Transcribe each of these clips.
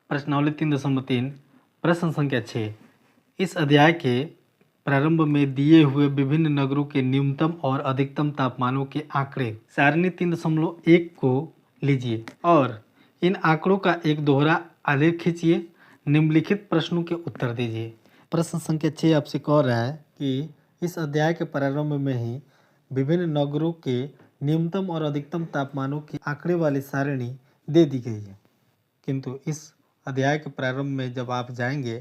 प्रश्नावली 3.3 प्रश्न संख्या 6। इस अध्याय के प्रारंभ में दिए हुए विभिन्न नगरों के न्यूनतम और अधिकतम तापमानों के आंकड़े सारणी 3.1 को लीजिए और इन आंकड़ों का एक दोहरा आलेख खींचिए। निम्नलिखित प्रश्नों के उत्तर दीजिए। प्रश्न संख्या 6 आपसे कह रहा है कि इस अध्याय के प्रारंभ में ही विभिन्न नगरों के न्यूनतम और अधिकतम तापमानों की आंकड़े वाली सारणी दे दी गई है, किंतु इस अध्याय के प्रारंभ में जब आप जाएंगे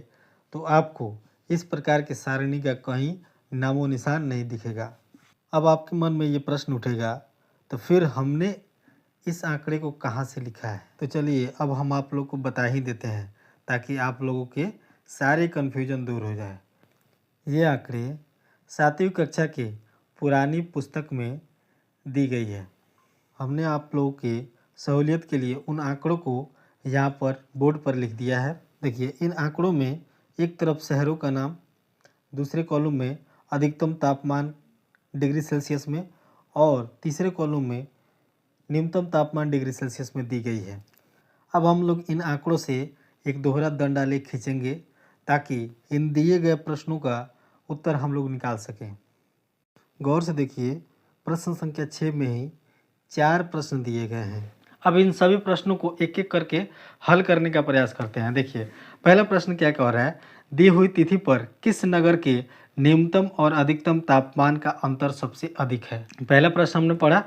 तो आपको इस प्रकार की सारणी का कहीं नामो निशान नहीं दिखेगा। अब आपके मन में ये प्रश्न उठेगा, तो फिर हमने इस आंकड़े को कहाँ से लिखा है? तो चलिए अब हम आप लोग को बता ही देते हैं ताकि आप लोगों के सारे कन्फ्यूजन दूर हो जाए। ये आंकड़े 7वीं कक्षा के पुरानी पुस्तक में दी गई है। हमने आप लोगों के सहूलियत के लिए उन आंकड़ों को यहाँ पर बोर्ड पर लिख दिया है। देखिए, इन आंकड़ों में एक तरफ शहरों का नाम, दूसरे कॉलम में अधिकतम तापमान डिग्री सेल्सियस में और तीसरे कॉलम में न्यूनतम तापमान डिग्री सेल्सियस में दी गई है। अब हम लोग इन आंकड़ों से एक दोहरा दंड आलेख खींचेंगे ताकि इन दिए गए प्रश्नों का उत्तर हम लोग निकाल सकें। गौर से देखिए, प्रश्न संख्या 6 में ही 4 प्रश्न दिए गए हैं। अब इन सभी प्रश्नों को एक एक करके हल करने का प्रयास करते हैं। देखिए, पहला प्रश्न क्या कह रहा है? दी हुई तिथि पर किस नगर के न्यूनतम और अधिकतम तापमान का अंतर सबसे अधिक है? पहला प्रश्न हमने पढ़ा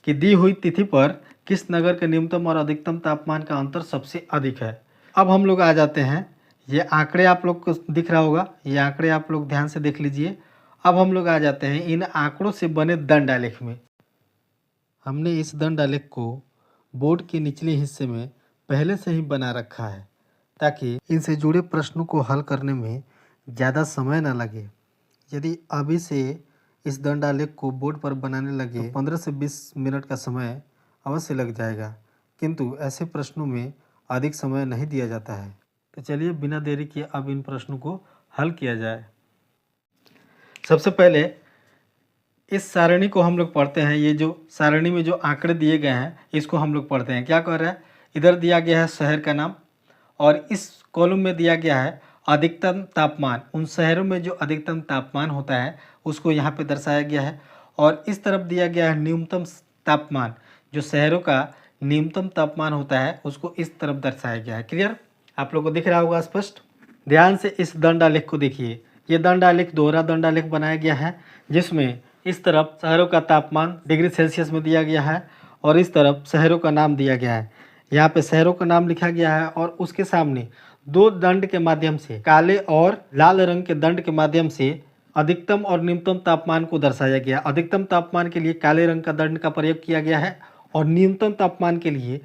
कि दी हुई तिथि पर किस नगर के न्यूनतम और अधिकतम तापमान का अंतर सबसे अधिक है। अब हम लोग आ जाते हैं, ये आंकड़े आप लोग को दिख रहा होगा, ये आंकड़े आप लोग ध्यान से देख लीजिए। अब हम लोग आ जाते हैं इन आंकड़ों से बने दंड आलेख में। हमने इस दंड आलेख को बोर्ड के निचले हिस्से में पहले से ही बना रखा है ताकि इनसे जुड़े प्रश्नों को हल करने में ज़्यादा समय ना लगे। यदि अभी से इस दंड आलेख को बोर्ड पर बनाने लगे तो 15 से 20 मिनट का समय अवश्य लग जाएगा, किंतु ऐसे प्रश्नों में अधिक समय नहीं दिया जाता है। तो चलिए बिना देरी किए अब इन प्रश्नों को हल किया जाए। सबसे पहले इस सारणी को हम लोग पढ़ते हैं। ये जो सारणी में जो आंकड़े दिए गए हैं इसको हम लोग पढ़ते हैं। क्या कह रहा है? इधर दिया गया है शहर का नाम और इस कॉलम में दिया गया है अधिकतम तापमान। उन शहरों में जो अधिकतम तापमान होता है उसको यहाँ पे दर्शाया गया है और इस तरफ दिया गया है न्यूनतम तापमान। जो शहरों का न्यूनतम तापमान होता है उसको इस तरफ दर्शाया गया है। क्लियर? आप लोग को दिख रहा होगा स्पष्ट। ध्यान से इस दंड आलेख को देखिए। ये दंड आलेख दोहरा दंड आलेख बनाया गया है जिसमें इस तरफ शहरों का तापमान डिग्री सेल्सियस में दिया गया है और इस तरफ शहरों का नाम दिया गया है। यहाँ पे शहरों का नाम लिखा गया है और उसके सामने 2 दंड के माध्यम से, काले और लाल रंग के दंड के माध्यम से अधिकतम और न्यूनतम तापमान को दर्शाया गया। अधिकतम तापमान के लिए काले रंग का दंड का प्रयोग किया गया है और न्यूनतम तापमान के लिए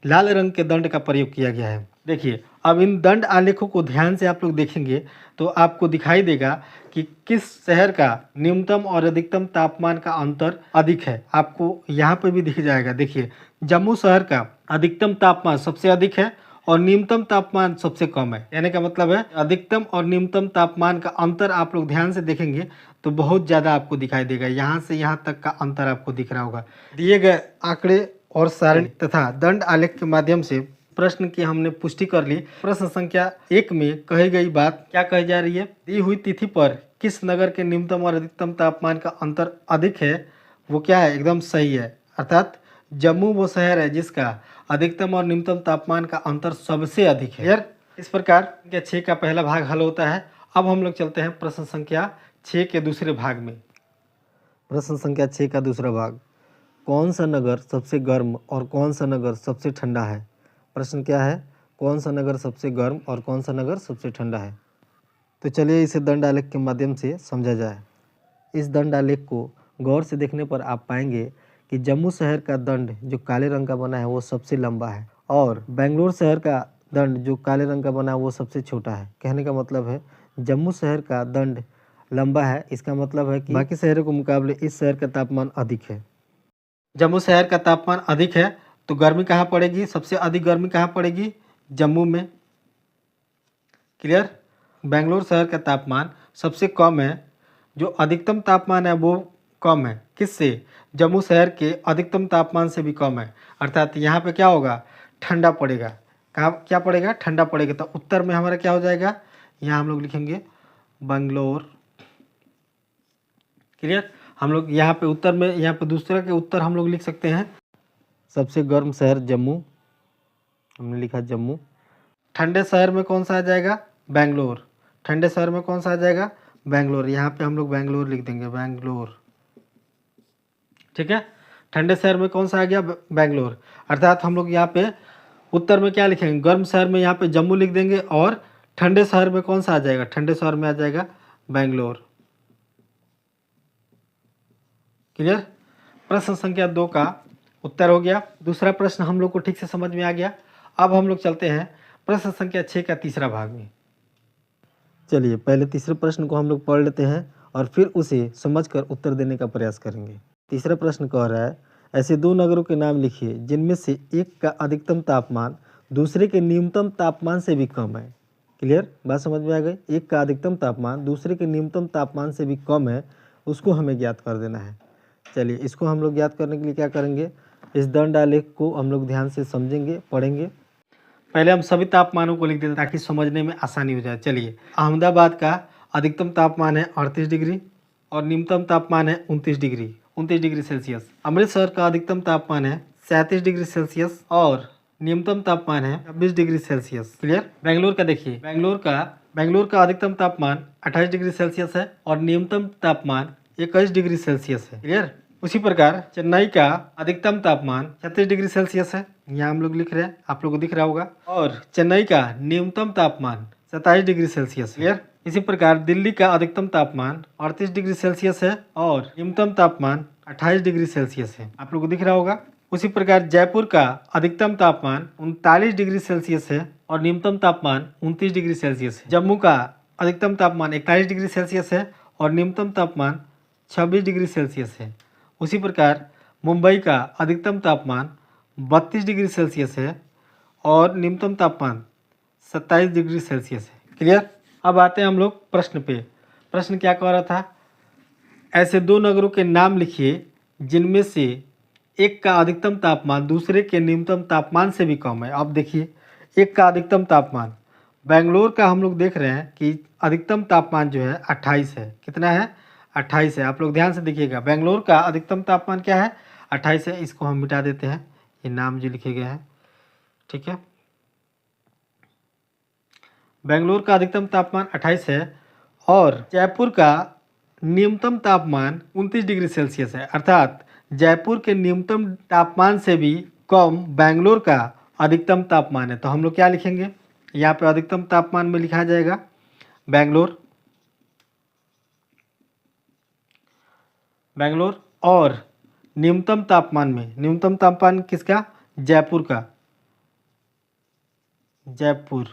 लाल रंग के दंड का प्रयोग किया गया है। देखिए, अब इन दंड आलेखों को ध्यान से आप लोग देखेंगे तो आपको दिखाई देगा कि किस शहर का न्यूनतम और अधिकतम तापमान का अंतर अधिक है। आपको यहाँ पे भी दिख जाएगा। देखिए, जम्मू शहर का अधिकतम तापमान सबसे अधिक है और न्यूनतम तापमान सबसे कम है। यानी का मतलब है अधिकतम और न्यूनतम तापमान का अंतर आप लोग ध्यान से देखेंगे तो बहुत ज़्यादा आपको दिखाई देगा। यहाँ से यहाँ तक का अंतर आपको दिख रहा होगा। दिए गए आंकड़े और सारणी तथा दंड आलेख के माध्यम से प्रश्न की हमने पुष्टि कर ली। प्रश्न संख्या 1 में कही गई बात क्या कही जा रही है? दी हुई तिथि पर किस नगर के न्यूनतम और अधिकतम तापमान का अंतर अधिक है? वो क्या है? एकदम सही है। अर्थात जम्मू वो शहर है जिसका अधिकतम और न्यूनतम तापमान का अंतर सबसे अधिक है। यार, इस प्रकार 6 का पहला भाग हल होता है। अब हम लोग चलते हैं प्रश्न संख्या 6 के दूसरे भाग में। प्रश्न संख्या 6 का दूसरा भाग, कौन सा नगर सबसे गर्म और कौन सा नगर सबसे ठंडा है? प्रश्न क्या है? कौन सा नगर सबसे गर्म और कौन सा नगर सबसे ठंडा है? तो चलिए इसे दंड आलेख के माध्यम से समझा जाए। इस दंड आलेख को गौर से देखने पर आप पाएंगे कि जम्मू शहर का दंड जो काले रंग का बना है वो सबसे लंबा है और बेंगलोर शहर का दंड जो काले रंग का बना है वो सबसे छोटा है। कहने का मतलब है जम्मू शहर का दंड लंबा है। इसका मतलब है कि बाकी शहरों के मुकाबले इस शहर का तापमान अधिक है। जम्मू शहर का तापमान अधिक है तो गर्मी कहाँ पड़ेगी? सबसे अधिक गर्मी कहाँ पड़ेगी? जम्मू में। क्लियर? बेंगलोर शहर का तापमान सबसे कम है। जो अधिकतम तापमान है वो कम है। किससे? जम्मू शहर के अधिकतम तापमान से भी कम है। अर्थात यहाँ पे क्या होगा? ठंडा पड़ेगा। कहाँ क्या पड़ेगा, ठंडा पड़ेगा। तो उत्तर में हमारा क्या हो जाएगा, यहाँ हम लोग लिखेंगे बंगलोर। क्लियर। हम लोग यहाँ पे उत्तर में, यहाँ पे दूसरा के उत्तर हम लोग लिख सकते हैं। सबसे गर्म शहर जम्मू, हमने लिखा जम्मू। ठंडे शहर में कौन सा आ जाएगा, बेंगलोर। ठंडे शहर में कौन सा आ जाएगा, बेंगलोर। यहाँ पे हम लोग बेंगलोर लिख देंगे, बेंगलोर। ठीक है। ठंडे शहर में कौन सा आ गया, बेंगलोर। अर्थात हम लोग यहाँ पे उत्तर में क्या लिखेंगे, गर्म शहर में यहाँ पे जम्मू लिख देंगे, और ठंडे शहर में कौन सा आ जाएगा, ठंडे शहर में आ जाएगा बेंगलोर। क्लियर। प्रश्न संख्या 2 का उत्तर हो गया। दूसरा प्रश्न हम लोग को ठीक से समझ में आ गया। अब हम लोग चलते हैं प्रश्न संख्या 6 का तीसरा भाग में। चलिए पहले तीसरे प्रश्न को हम लोग पढ़ लेते हैं और फिर उसे समझकर उत्तर देने का प्रयास करेंगे। तीसरा प्रश्न कह रहा है, ऐसे दो नगरों के नाम लिखिए जिनमें से एक का अधिकतम तापमान दूसरे के न्यूनतम तापमान से भी कम है। क्लियर, बात समझ में आ गई। एक का अधिकतम तापमान दूसरे के न्यूनतम तापमान से भी कम है, उसको हमें ज्ञात कर देना है। चलिए इसको हम लोग ज्ञात करने के लिए क्या करेंगे, इस दंड आलेख को हम लोग ध्यान से समझेंगे, पढ़ेंगे। पहले हम सभी तापमानों को लिख देते ताकि समझने में आसानी हो जाए। चलिए, अहमदाबाद का अधिकतम तापमान है 38 डिग्री और न्यूनतम तापमान है 29 डिग्री सेल्सियस। अमृतसर का अधिकतम तापमान है 37 डिग्री सेल्सियस और न्यूनतम तापमान है 26 डिग्री सेल्सियस। क्लियर। बेंगलोर का देखिए, बेंगलोर का अधिकतम तापमान 28 डिग्री सेल्सियस है और न्यूनतम तापमान 21 डिग्री सेल्सियस है। क्लियर। उसी प्रकार चेन्नई का अधिकतम तापमान 36 डिग्री सेल्सियस है, यहाँ हम लोग लिख रहे हैं, आप लोगों को दिख रहा होगा। और चेन्नई का न्यूनतम तापमान 27 डिग्री सेल्सियस। क्लियर। इसी प्रकार दिल्ली का अधिकतम तापमान 38 डिग्री सेल्सियस है और न्यूनतम तापमान 28 डिग्री सेल्सियस है, आप लोगों को दिख रहा होगा। उसी प्रकार जयपुर का अधिकतम तापमान 39 डिग्री सेल्सियस है और न्यूनतम तापमान 29 डिग्री सेल्सियस है। जम्मू का अधिकतम तापमान 41 डिग्री सेल्सियस है और न्यूनतम तापमान 26 डिग्री सेल्सियस है। उसी प्रकार मुंबई का अधिकतम तापमान 32 डिग्री सेल्सियस है और न्यूनतम तापमान 27 डिग्री सेल्सियस है। क्लियर। अब आते हैं हम लोग प्रश्न पे। प्रश्न क्या कह रहा था, ऐसे दो नगरों के नाम लिखिए जिनमें से एक का अधिकतम तापमान दूसरे के न्यूनतम तापमान से भी कम है। अब देखिए, एक का अधिकतम तापमान बेंगलोर का हम लोग देख रहे हैं कि अधिकतम तापमान जो है 28 है। कितना है, 28 है। आप लोग ध्यान से देखिएगा, बेंगलोर का अधिकतम तापमान क्या है, 28 है। इसको हम मिटा देते हैं, ये नाम जो लिखे गए हैं। ठीक है, बेंगलोर का अधिकतम तापमान 28 है और जयपुर का न्यूनतम तापमान 29 डिग्री सेल्सियस है। अर्थात जयपुर के न्यूनतम तापमान से भी कम बेंगलोर का अधिकतम तापमान है। तो हम लोग क्या लिखेंगे, यहाँ पे अधिकतम तापमान में लिखा जाएगा बेंगलोर और न्यूनतम तापमान में, न्यूनतम तापमान किसका, जयपुर का, जयपुर।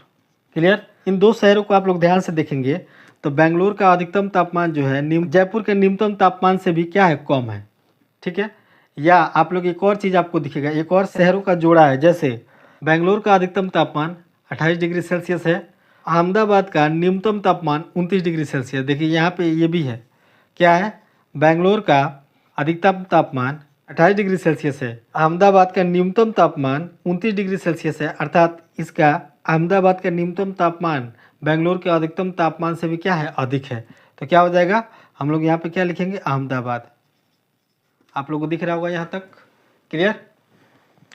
क्लियर। इन दो शहरों को आप लोग ध्यान से देखेंगे तो बेंगलोर का अधिकतम तापमान जो है जयपुर के न्यूनतम तापमान से भी क्या है, कम है। ठीक है। या आप लोग एक और चीज़ आपको दिखेगा, एक और शहरों का जोड़ा है। जैसे बेंगलोर का अधिकतम तापमान 28 डिग्री सेल्सियस है, अहमदाबाद का न्यूनतम तापमान 29 डिग्री सेल्सियस। देखिए यहाँ पे ये भी है, क्या है, बेंगलोर का अधिकतम तापमान 28 डिग्री सेल्सियस है, अहमदाबाद का न्यूनतम तापमान 29 डिग्री सेल्सियस है। अर्थात इसका अहमदाबाद का न्यूनतम तापमान बेंगलोर के अधिकतम तापमान से भी क्या है, अधिक है। तो क्या हो जाएगा, हम लोग यहाँ पे क्या लिखेंगे, अहमदाबाद। आप लोगों को दिख रहा होगा यहाँ तक। क्लियर।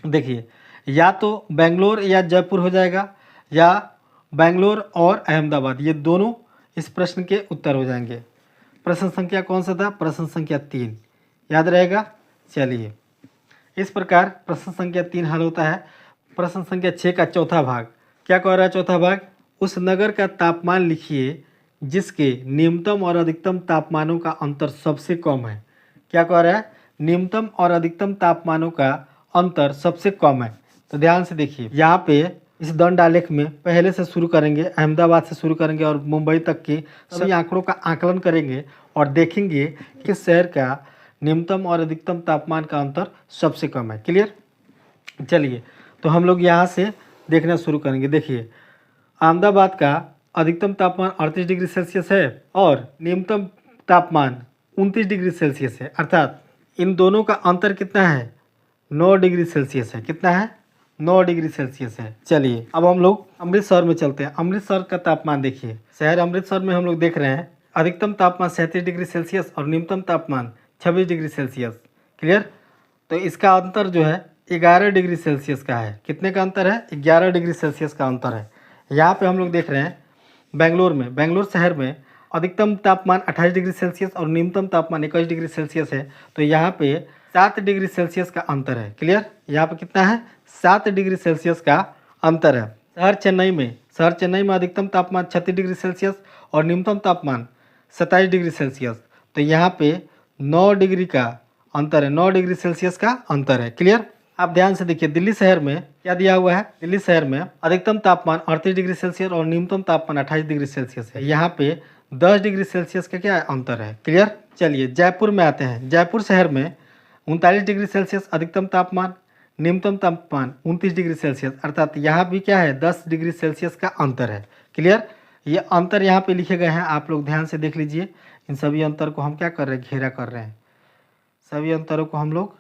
देखिए, या तो बेंगलोर या जयपुर हो जाएगा, या बेंगलोर और अहमदाबाद, ये दोनों इस प्रश्न के उत्तर हो जाएंगे। प्रश्न संख्या कौन सा था, प्रश्न संख्या 3, याद रहेगा। चलिए, इस प्रकार प्रश्न संख्या 3 हल होता है। प्रश्न संख्या 6 का चौथा भाग क्या कह रहा है, चौथा भाग, उस नगर का तापमान लिखिए जिसके न्यूनतम और अधिकतम तापमानों का अंतर सबसे कम है। क्या कह रहा है, न्यूनतम और अधिकतम तापमानों का अंतर सबसे कम है। तो ध्यान से देखिए, यहाँ पे इस दंड आलेख में पहले से शुरू करेंगे, अहमदाबाद से शुरू करेंगे और मुंबई तक के सभी आंकड़ों का आकलन करेंगे और देखेंगे कि शहर का न्यूनतम और अधिकतम तापमान का अंतर सबसे कम है। क्लियर। चलिए, तो हम लोग यहाँ से देखना शुरू करेंगे। देखिए, अहमदाबाद का अधिकतम तापमान 38 डिग्री सेल्सियस है और न्यूनतम तापमान 29 डिग्री सेल्सियस है। अर्थात इन दोनों का अंतर कितना है, 9 डिग्री सेल्सियस है। कितना है, 9 डिग्री सेल्सियस है। चलिए अब हम लोग अमृतसर में चलते हैं। अमृतसर का तापमान देखिए, शहर अमृतसर में हम लोग देख रहे हैं अधिकतम तापमान 37 डिग्री सेल्सियस और न्यूनतम तापमान 26 डिग्री सेल्सियस। क्लियर। तो इसका अंतर जो है 11 डिग्री सेल्सियस का है। कितने का अंतर है? 11 डिग्री सेल्सियस का अंतर है। यहाँ पे हम लोग देख रहे हैं बेंगलोर में, बेंगलोर शहर में अधिकतम तापमान 28 डिग्री सेल्सियस और न्यूनतम तापमान 21 डिग्री सेल्सियस है। तो यहाँ पे 7 डिग्री सेल्सियस का अंतर है। क्लियर। यहाँ पे कितना है? 7 डिग्री सेल्सियस का अंतर है। शहर चेन्नई में अधिकतम तापमान 36 डिग्री सेल्सियस और न्यूनतम तापमान 27 डिग्री सेल्सियस। तो यहाँ पे 9 डिग्री का अंतर है, 9 डिग्री सेल्सियस का अंतर है। क्लियर। आप ध्यान से देखिए, दिल्ली शहर में क्या दिया हुआ है? दिल्ली शहर में अधिकतम तापमान 38 डिग्री सेल्सियस और न्यूनतम तापमान 28 डिग्री सेल्सियस है। यहाँ पे 10 डिग्री सेल्सियस का क्या अंतर है? क्लियर। चलिए जयपुर में आते हैं। जयपुर शहर में 39 डिग्री सेल्सियस अधिकतम तापमान, न्यूनतम तापमान 29 डिग्री सेल्सियस, अर्थात यहाँ भी क्या है? 10 डिग्री सेल्सियस का अंतर है। क्लियर। ये अंतर यहाँ पे लिखे गए हैं, आप लोग ध्यान से देख लीजिए। इन सभी अंतर को हम क्या कर रहे हैं? घेरा कर रहे हैं। सभी अंतरों को हम लोग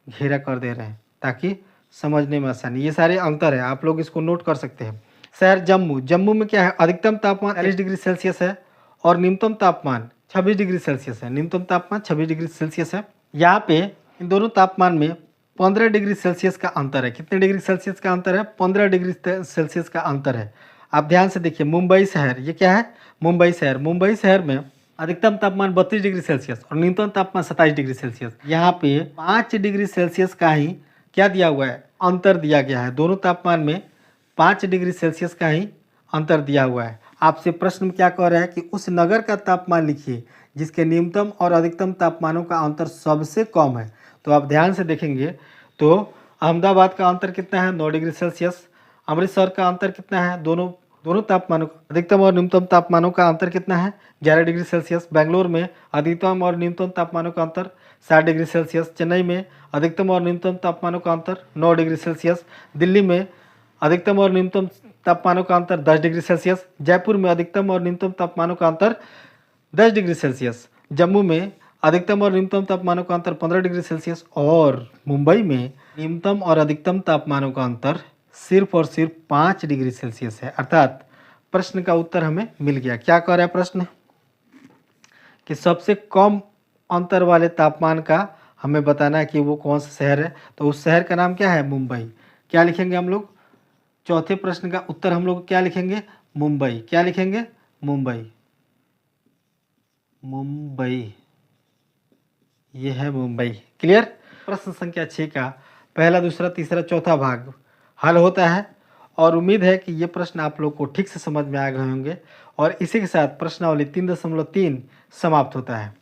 घेरा कर दे रहे हैं ताकि समझने में आसानी। ये सारे अंतर है, आप लोग इसको नोट कर सकते हैं। शहर जम्मू में क्या है? अधिकतम तापमान 40 डिग्री सेल्सियस है और न्यूनतम तापमान 26 डिग्री सेल्सियस है। न्यूनतम तापमान 26 डिग्री सेल्सियस है। यहाँ पे इन दोनों तापमान में 15 डिग्री सेल्सियस का अंतर है। कितने डिग्री सेल्सियस का अंतर है? 15 डिग्री सेल्सियस का अंतर है। आप ध्यान से देखिए, मुंबई शहर, ये क्या है? मुंबई शहर में अधिकतम तापमान 32 डिग्री सेल्सियस और न्यूनतम तापमान 27 डिग्री सेल्सियस। यहाँ पे 5 डिग्री सेल्सियस का ही क्या दिया हुआ है? अंतर दिया गया है। दोनों तापमान में 5 डिग्री सेल्सियस का ही अंतर दिया हुआ है। आपसे प्रश्न क्या कह रहा है कि उस नगर का तापमान लिखिए जिसके न्यूनतम और अधिकतम तापमानों का अंतर सबसे कम है। तो आप ध्यान से देखेंगे तो अहमदाबाद का अंतर कितना है? 9 डिग्री सेल्सियस। अमृतसर का अंतर कितना है? दोनों तापमानों अधिकतम और न्यूनतम तापमानों का अंतर कितना है? 11 डिग्री सेल्सियस। बेंगलोर में अधिकतम और न्यूनतम तापमानों का अंतर 7 डिग्री सेल्सियस। चेन्नई में अधिकतम और न्यूनतम तापमानों का अंतर 9 डिग्री सेल्सियस। दिल्ली में अधिकतम और न्यूनतम तापमानों का अंतर 10 डिग्री सेल्सियस। जयपुर में अधिकतम और न्यूनतम तापमानों का अंतर 10 डिग्री सेल्सियस। जम्मू में अधिकतम और न्यूनतम तापमानों का अंतर 15 डिग्री सेल्सियस और मुंबई में न्यूनतम और अधिकतम तापमानों का अंतर सिर्फ और सिर्फ 5 डिग्री सेल्सियस है। अर्थात प्रश्न का उत्तर हमें मिल गया। क्या कह रहा है प्रश्न? कि सबसे कम अंतर वाले तापमान का हमें बताना है कि वो कौन सा शहर है। तो उस शहर का नाम क्या है? मुंबई। क्या लिखेंगे हम लोग? चौथे प्रश्न का उत्तर हम लोग क्या लिखेंगे? मुंबई। क्या लिखेंगे? मुंबई। मुंबई, ये है मुंबई। क्लियर। प्रश्न संख्या 6 का पहला, दूसरा, तीसरा, चौथा भाग हल होता है और उम्मीद है कि ये प्रश्न आप लोग को ठीक से समझ में आ गए होंगे। और इसी के साथ प्रश्नावली 3.3 समाप्त होता है।